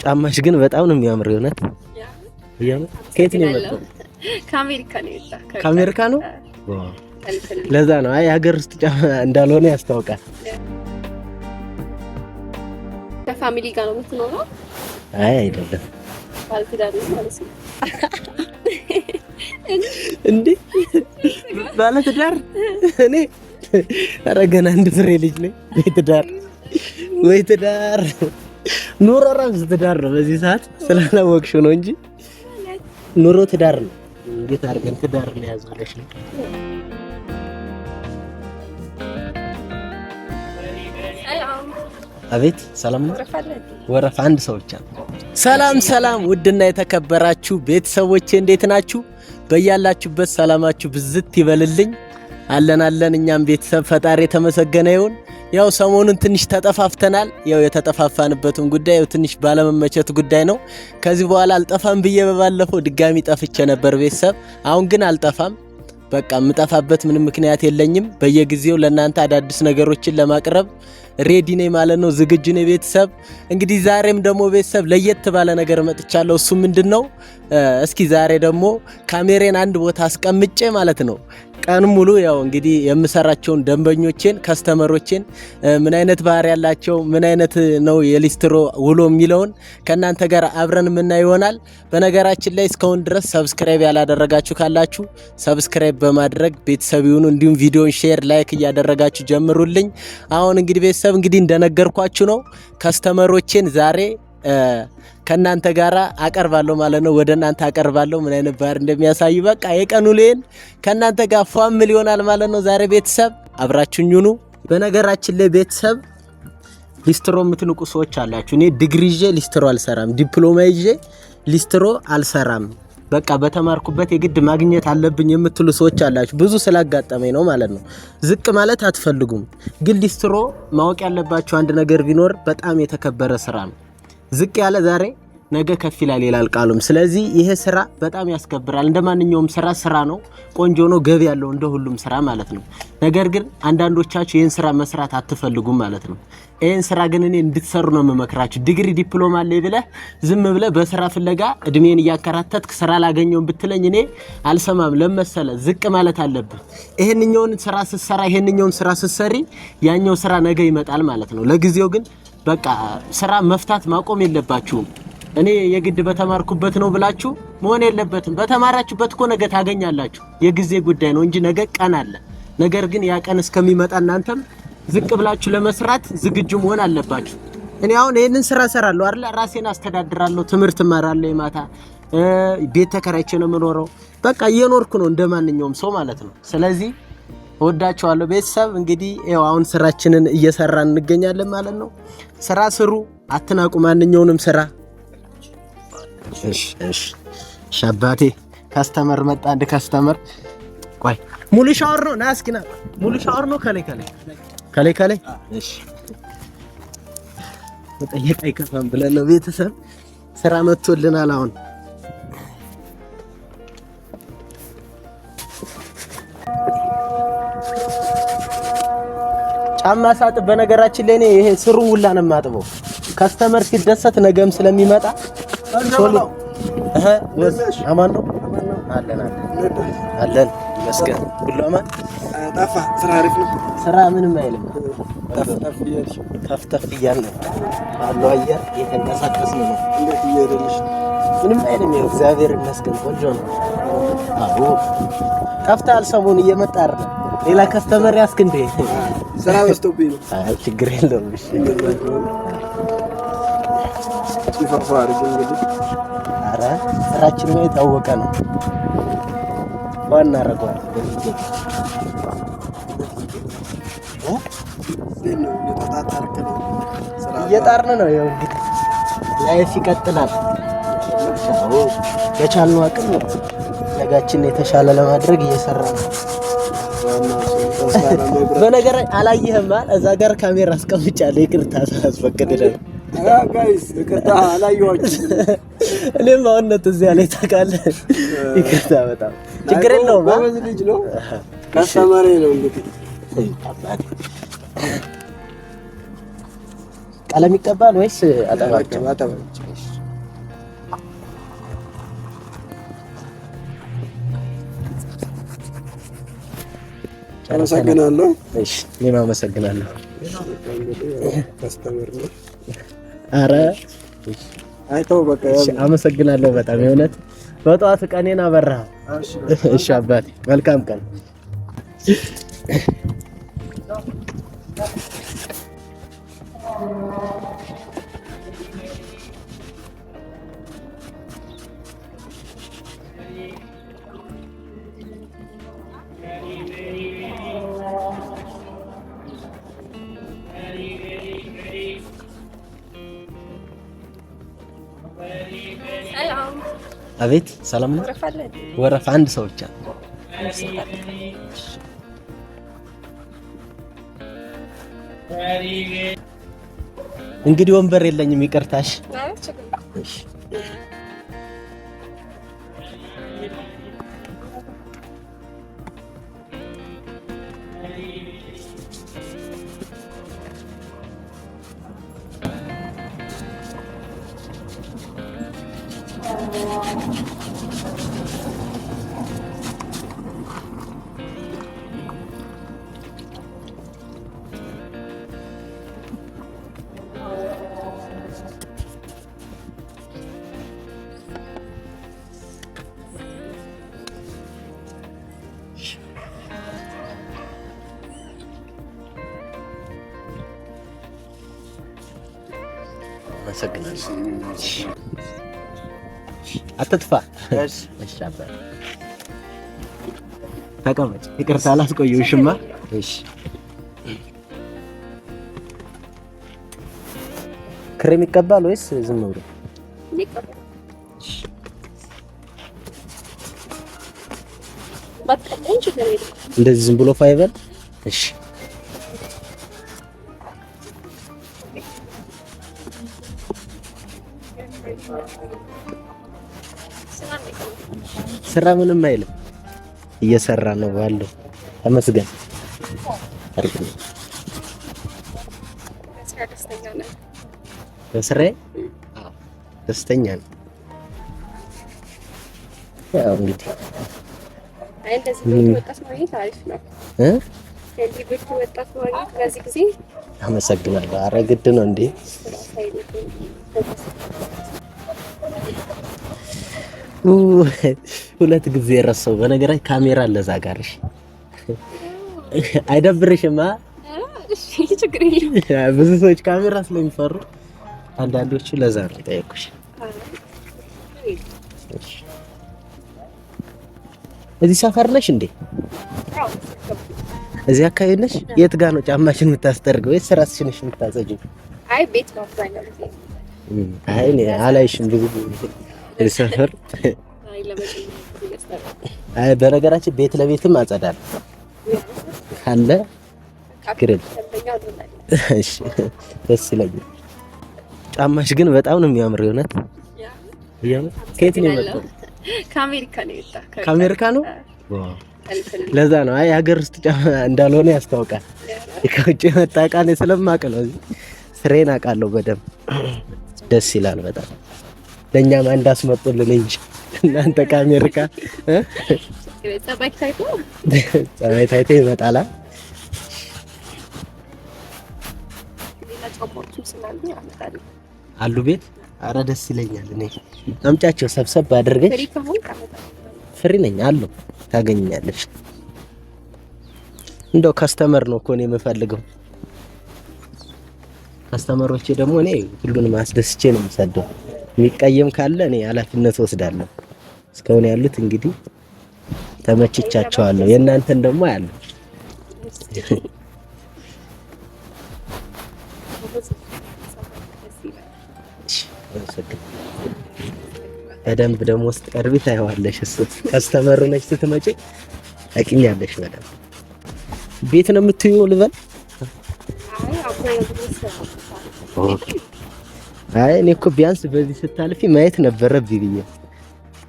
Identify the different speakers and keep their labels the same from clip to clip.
Speaker 1: ጫማሽ ግን በጣም ነው የሚያምር የሆነት ከየት ነው የመጣው?
Speaker 2: ከአሜሪካ ነው የመጣው።
Speaker 1: ከአሜሪካ ነው? ለዛ ነው አይ ሀገር ውስጥ ጫማ እንዳልሆነ ያስታውቃል።
Speaker 2: ከፋሚሊ ጋር ነው የምትኖረው?
Speaker 1: አይ አይደለም።
Speaker 2: ባለትዳር ነው ማለት ነው
Speaker 1: እንዴ? ባለትዳር እኔ ኧረ ገና አንድ ፍሬ ልጅ ነኝ። ወይ ትዳር ኑሮ ራሱ ትዳር ነው። በዚህ ሰዓት ስላላወቅሽው ነው እንጂ ኑሮ ትዳር ነው። እንዴት አድርገን ትዳር ነው ያዝልሽ ነው። አቤት ሰላም ነው። ወረፋ አንድ ሰው ብቻ። ሰላም ውድና የተከበራችሁ ቤተሰቦቼ እንዴት ናችሁ? በያላችሁበት ሰላማችሁ ብዝት ይበልልኝ። አለን እኛም ቤተሰብ ፈጣሪ የተመሰገነ ይሁን። ያው ሰሞኑን ትንሽ ተጠፋፍተናል። ያው የተጠፋፋንበትም ጉዳይ ያው ትንሽ ባለመመቸት ጉዳይ ነው። ከዚህ በኋላ አልጠፋም ብዬ በባለፈው ድጋሚ ጠፍቼ ነበር ቤተሰብ። አሁን ግን አልጠፋም። በቃ የምጠፋበት ምንም ምክንያት የለኝም። በየጊዜው ለእናንተ አዳዲስ ነገሮችን ለማቅረብ ሬዲ ነኝ ማለት ነው። ዝግጁ ነኝ ቤተሰብ። እንግዲህ ዛሬም ደግሞ ቤተሰብ ለየት ባለ ነገር መጥቻለሁ። እሱ ምንድነው? እስኪ ዛሬ ደግሞ ካሜራን አንድ ቦታ አስቀምጬ ማለት ነው ቀን ሙሉ ያው እንግዲህ የምሰራቸውን ደንበኞቼን ከስተመሮቼን ምን አይነት ባህሪ ያላቸው ምን አይነት ነው የሊስትሮ ውሎ የሚለውን ከናንተ ጋር አብረን የምናይ ይሆናል። በነገራችን ላይ እስካሁን ድረስ ሰብስክራይብ ያላደረጋችሁ ካላችሁ ሰብስክራይብ በማድረግ ቤተሰብ ይሁኑ። እንዲሁም ቪዲዮን ሼር ላይክ እያደረጋችሁ ጀምሩልኝ። አሁን እንግዲህ ቤተሰብ እንግዲህ እንደነገርኳችሁ ነው ከስተመሮቼን ዛሬ ከናንተ ጋራ አቀርባለሁ ማለት ነው። ወደናንተ አቀርባለሁ ምን አይነት ባህሪ እንደሚያሳይ በቃ የቀኑ ሌን ከናንተ ጋር ፋሚሊ ይሆናል ማለት ነው። ዛሬ ቤተሰብ አብራችሁኝ ሁኑ። በነገራችን ላይ ቤተሰብ ሊስትሮ የምትንቁ ሰዎች አላችሁ። እኔ ዲግሪ ይዤ ሊስትሮ አልሰራም፣ ዲፕሎማ ይዤ ሊስትሮ አልሰራም። በቃ በተማርኩበት የግድ ማግኘት አለብኝ የምትሉ ሰዎች አላችሁ። ብዙ ስላጋጠመኝ ነው ማለት ነው። ዝቅ ማለት አትፈልጉም። ግን ሊስትሮ ማወቅ ያለባችሁ አንድ ነገር ቢኖር በጣም የተከበረ ስራ ነው። ዝቅ ያለ ዛሬ ነገ ከፍ ይላል ይላል ቃሉም። ስለዚህ ይሄ ስራ በጣም ያስከብራል። እንደማንኛውም ስራ ነው፣ ቆንጆ ነው፣ ገቢ ያለው እንደ ሁሉም ስራ ማለት ነው። ነገር ግን አንዳንዶቻችሁ ይሄን ስራ መስራት አትፈልጉም ማለት ነው። ይሄን ስራ ግን እኔ እንድትሰሩ ነው የምመክራችሁ። ዲግሪ ዲፕሎማ አለ ብለህ ዝም ብለህ በስራ ፍለጋ እድሜን እያከራተትክ ስራ ላገኘውን ብትለኝ እኔ አልሰማም። ለመሰለ ዝቅ ማለት አለብህ። ይሄንኛውን ስራ ስትሰራ ይሄንኛውን ስራ ስትሰሪ ያኛው ስራ ነገ ይመጣል ማለት ነው። ለጊዜው ግን በቃ ስራ መፍታት ማቆም የለባችሁም። እኔ የግድ በተማርኩበት ነው ብላችሁ መሆን የለበትም። በተማራችሁበት እኮ ነገ ታገኛላችሁ። የጊዜ ጉዳይ ነው እንጂ ነገ ቀን አለ። ነገር ግን ያ ቀን እስከሚመጣ እናንተም ዝቅ ብላችሁ ለመስራት ዝግጁ መሆን አለባችሁ። እኔ አሁን ይሄንን ስራ ሰራለሁ አይደል? ራሴን አስተዳድራለሁ፣ ትምህርት እማራለሁ፣ የማታ ቤት ተከራይቼ ነው የምኖረው። በቃ እየኖርኩ ነው እንደማንኛውም ሰው ማለት ነው። ስለዚህ ወዳችኋለሁ ቤተሰብ። እንግዲህ ያው አሁን ስራችንን እየሰራን እንገኛለን ማለት ነው። ስራ ስሩ፣ አትናቁ ማንኛውንም ስራ። እሺ ሻባቴ ካስተመር መጣ። አንድ ካስተመር ቆይ ሙሉ ሻወር ነው ና እስኪ ና። ሙሉ ሻወር ነው ከላይ እሺ ወጣየት አይከፋም ብለን ነው ቤተሰብ ስራ መጥቶልናል አሁን። ጫማ ሳጥብ በነገራችን ላይ እኔ ይሄ ስሩ ሁላ ነው የማጥበው። ካስተመር ሲደሰት ነገም ስለሚመጣ ቶሎ አማን ነው አለን መስገን ሁሉ አማን ጠፋ። ስራ አሪፍ ነው። ስራ ምንም አይልም። ተፍ እያልን አለው አየር እየተንቀሳቀስን ነው። እንዴት እየሄደልሽ? ምንም አይልም። እግዚአብሔር ይመስገን ቆንጆ ነው። አዎ ጠፍተሃል ሰሞኑን እየመጣ አይደል? ሌላ ካስተመር ያስክ እንዴ? ስራ በዝቶብኝ ነው። አይ ችግር የለውም። እሺ ይፈፋር እንግዲህ አረ ስራችን ነው የታወቀ ነው። ዋና አረጋው በሚገኝ እየጣርን ነው። ያው እንግዲህ ላይፍ ይቀጥላል። የቻልነው አቅም ነው ነጋችን የተሻለ ለማድረግ እየሰራን ነው። በነገር አላየህም አይደል? እዛ ጋር ካሜራ አስቀምጫለሁ። ይቅርታ ሳስፈቅድልህ ጋይስ፣ ይቅርታ አላየኋችሁም። እኔም አሁን ነው እዚያ ላይ ታውቃለህ። ይቅርታ በጣም ችግር የለውም። ባበዝ ልጅ ነው ካስተማሪ ነው እንግዲህ ቀለም ይቀባል ወይስ አጠባቸው?
Speaker 3: አመሰግናለሁ።
Speaker 1: እሺ እኔም አመሰግናለሁ።
Speaker 3: ከስተመር ነው።
Speaker 1: ኧረ
Speaker 3: አይተው በቃ
Speaker 1: እሺ አመሰግናለሁ በጣም የእውነት በጠዋት ቀኔን አበራህ። እሺ አባቴ መልካም ቀን። አቤት ሰላም ነው። ወረፋ አንድ ሰው ብቻ። እንግዲህ ወንበር የለኝም ይቅርታሽ። አትጥፋ። እሺ አባቴ ተቀመጭ። ይቅርታ አላስቆየሁሽማ። እሺ ክሬም ይቀባል ወይስ ዝም ብሎ? እንደዚህ ዝም ብሎ ፋይበል። እሺ ስራ ምንም አይልም፣ እየሰራ ነው ባለው። ተመስገን። በስራዬ ደስተኛ ነኝ። ያው እንግዲህ አመሰግናለሁ። ኧረ ግድ ነው እንዴ? ሁለት ጊዜ ረሳው። በነገራችን ካሜራ ለዛ ጋርሽ አይደብርሽማ? እሺ ችግር የለም። ብዙ ሰዎች ካሜራ ስለሚፈሩ አንዳንዶቹ ለዛ ነው ጠየቁሽ። እዚህ ሰፈር ነሽ እንዴ? እዚህ አካባቢ ነሽ? የት ጋር ነው ጫማሽን የምታስጠርገው ወይስ ራስሽን የምታጸጂው?
Speaker 2: አይ ቤት ነው አብዛኛው ጊዜ።
Speaker 1: አይ እኔ አላይሽም ብዙ ሰፈር። አይ በነገራችን ቤት ለቤትም አጸዳለሁ ካለ ግሬድ። እሺ ደስ ይለኛል። ጫማሽ ግን በጣም ነው የሚያምረው። እውነት ከየት ነው የመጣው?
Speaker 2: ከአሜሪካ ነው የመጣው።
Speaker 1: ከአሜሪካ ነው? ለዛ ነው። አይ ሀገር ውስጥ ጫማ እንዳልሆነ ያስታውቃል። ከውጭ የመጣ ዕቃ ነው ስለማውቅ ነው። ስሬን አውቃለሁ በደንብ። ደስ ይላል በጣም። ለኛም አንድ አስመጡልን እንጂ እናንተ ከአሜሪካ ጸባይ ታይቶ ይመጣል። አሉ ቤት። አረ ደስ ይለኛል። እኔ አምጫቸው ሰብሰብ አድርገሽ። ፍሪ ነኝ አሉ ታገኛለሽ። እንደው ከስተመር ነው እኮ ነው የምፈልገው። ከስተመሮቼ ደግሞ እኔ ሁሉንም አስደስቼ ነው የምሰደው። የሚቀየም ካለ እኔ ኃላፊነት ወስዳለሁ። እስካሁን ያሉት እንግዲህ ተመችቻቸዋለሁ። የእናንተን ደግሞ ያለው በደንብ ደግሞ ስትቀርቢ ታይዋለሽ። እሱ ከስተመሩ ነች ስትመጪ ታውቂኛለሽ በደንብ። ቤት ነው የምትይው ልበል? አይ እኔ እኮ ቢያንስ በዚህ ስታልፊ ማየት ነበረብኝ ብዬ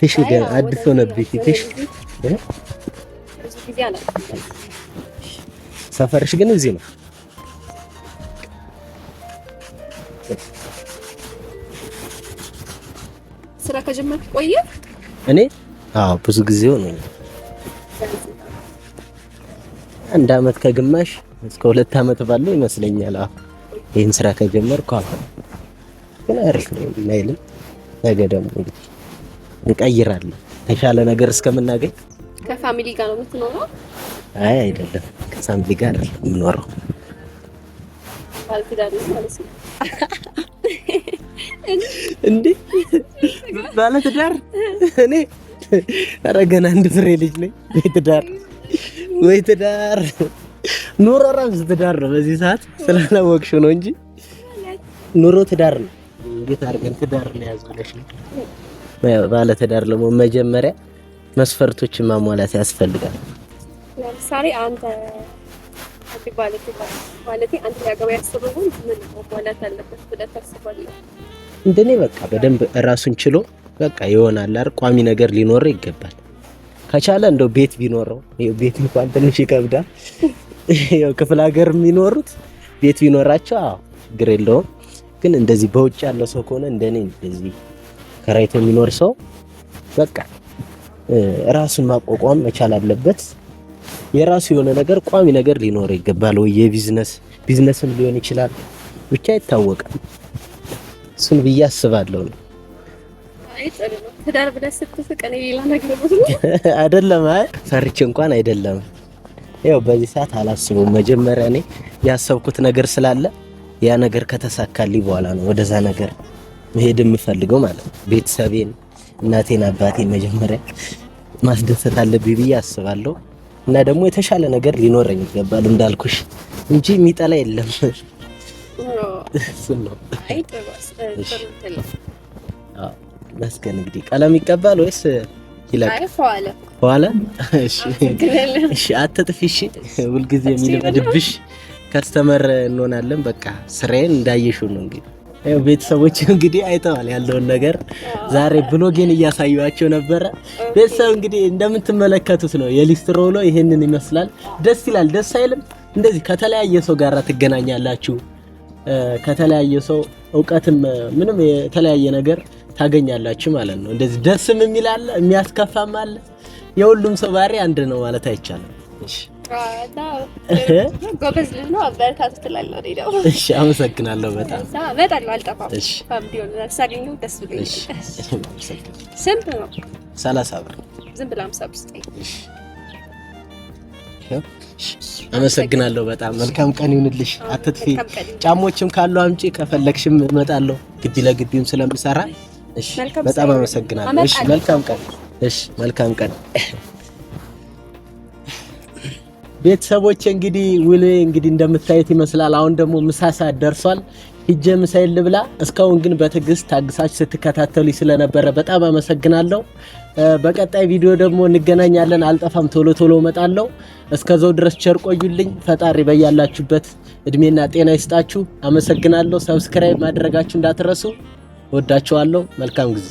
Speaker 1: ትሽ ገና አዲስ ሆነብኝ ትሽ። ሰፈርሽ ግን እዚህ ነው?
Speaker 2: ስራ ከጀመርክ ቆየ?
Speaker 1: እኔ አዎ ብዙ ጊዜ ሆነኝ። 1 አመት ከግማሽ እስከ 2 አመት ባለው ይመስለኛል። ይሄን ስራ ከጀመርኩ ግን አሪፍ ነው ማይልም። ነገ ደግሞ እንግዲህ እንቀይራለን ተሻለ ነገር እስከምናገኝ።
Speaker 2: ከፋሚሊ ጋር ነው የምትኖረው?
Speaker 1: አይ አይደለም፣ ከፋሚሊ ጋር አይደለም የምኖረው።
Speaker 2: ባለትዳር ማለት ነው
Speaker 1: እንዴ? ባለትዳር እኔ ኧረ ገና አንድ ፍሬ ልጅ ነኝ። ወይ ትዳር ኑሮ ራሱ ትዳር ነው። በዚህ ሰዓት ስላላወቅሽው ነው እንጂ ኑሮ ትዳር ነው። እንዴት አድርገን ትዳር ነው ያዝብለሽ ነው። ባለትዳር ለመሆን መጀመሪያ መስፈርቶችን ማሟላት ያስፈልጋል።
Speaker 2: ለምሳሌ አንተ ባለትዳር ማለት አንተ ያገባ ያስበው ምን ማሟላት አለበት ብለህ ታስባለህ?
Speaker 1: እንደኔ በቃ በደንብ ራሱን ችሎ በቃ ይሆናል አይደል? ቋሚ ነገር ሊኖረው ይገባል። ከቻለ እንደው ቤት ቢኖረው፣ ቤት እንኳን ትንሽ ይከብዳል። ያው ክፍለ ሀገር የሚኖሩት ቤት ቢኖራቸው ችግር የለውም። ግን እንደዚህ በውጭ ያለው ሰው ከሆነ እንደኔ እንደዚህ ከራይቶ የሚኖር ሰው በቃ ራሱን ማቋቋም መቻል አለበት። የራሱ የሆነ ነገር ቋሚ ነገር ሊኖረው ይገባል። ወይ ቢዝነስም ሊሆን ይችላል፣ ብቻ አይታወቅም። እሱን ብዬ አስባለሁ ነው።
Speaker 2: አይ ጥሩ ነው። ትዳር ብለህ ስትስቅ እኔ ሌላ ነገር
Speaker 1: አይደለም። አይ ፈርቼ እንኳን አይደለም። ያው በዚህ ሰዓት አላስበውም። መጀመሪያ እኔ ያሰብኩት ነገር ስላለ ያ ነገር ከተሳካልኝ በኋላ ነው ወደዛ ነገር መሄድ የምፈልገው ማለት ነው። ቤተሰቤን፣ እናቴን፣ አባቴን መጀመሪያ ማስደሰት አለብኝ ብዬ አስባለሁ። እና ደግሞ የተሻለ ነገር ሊኖረኝ ይገባል እንዳልኩሽ እንጂ የሚጠላ የለም። እሱን ነው።
Speaker 2: አይ ጥሩ ጥሩ።
Speaker 1: መስገን እንግዲህ ቀለም ይቀባል ወይስ ይላል?
Speaker 2: አይ ፏለ
Speaker 1: ፏለ። እሺ አትጥፊ። እሺ ሁልጊዜ የሚልመድብሽ ከስተመር እንሆናለን። በቃ ስራዬን እንዳየሽው ነው። እንግዲህ ያው ቤተሰቦች እንግዲህ አይተዋል ያለውን ነገር። ዛሬ ብሎጌን እያሳዩዋቸው ነበረ። ቤተሰብ እንግዲህ እንደምትመለከቱት ነው የሊስትሮ ውሎ ይሄንን ይመስላል። ደስ ይላል። ደስ አይልም? እንደዚህ ከተለያየ ሰው ጋር ትገናኛላችሁ። ከተለያየ ሰው እውቀትም ምንም የተለያየ ነገር ታገኛላችሁ ማለት ነው። እንደዚህ ደስም የሚል አለ፣ የሚያስከፋም አለ። የሁሉም ሰው ባህሪ አንድ ነው ማለት አይቻልም። እሺ
Speaker 2: ጎበዝ ልጅ ነው። አበረታቱ ትላለህ ነው።
Speaker 1: እሺ አመሰግናለሁ በጣም
Speaker 2: በጣም አልጠፋም።
Speaker 1: እሺ
Speaker 2: ፋሚሊውን ሳገኘው ደስ ብሎኝ።
Speaker 1: እሺ
Speaker 2: ስንት ነው?
Speaker 1: 30 ብር።
Speaker 2: ዝም ብላ 50 ብር ስጠኝ።
Speaker 1: እሺ አመሰግናለሁ በጣም መልካም ቀን ይሁንልሽ። አትጥፊ። ጫሞችም ካሉ አምጪ፣ ከፈለግሽም እመጣለሁ። ግቢ ለግቢም ስለምሰራ። እሺ በጣም አመሰግናለሁ። እሺ መልካም ቀን። እሺ መልካም ቀን። ቤተሰቦቼ እንግዲህ ውሌ እንግዲህ እንደምታዩት ይመስላል። አሁን ደግሞ ምሳ ሰዓት ደርሷል። ሂጄ ምሳዬን ልብላ። እስካሁን ግን በትዕግስት ታግሳችሁ ስትከታተሉ ስለነበረ በጣም አመሰግናለሁ። በቀጣይ ቪዲዮ ደግሞ እንገናኛለን። አልጠፋም፣ ቶሎ ቶሎ እመጣለሁ። እስከዛው ድረስ ቸር ቆዩልኝ። ፈጣሪ በያላችሁበት እድሜና ጤና ይስጣችሁ። አመሰግናለሁ። ሰብስክራይብ ማድረጋችሁ እንዳትረሱ። ወዳችኋለሁ። መልካም ጊዜ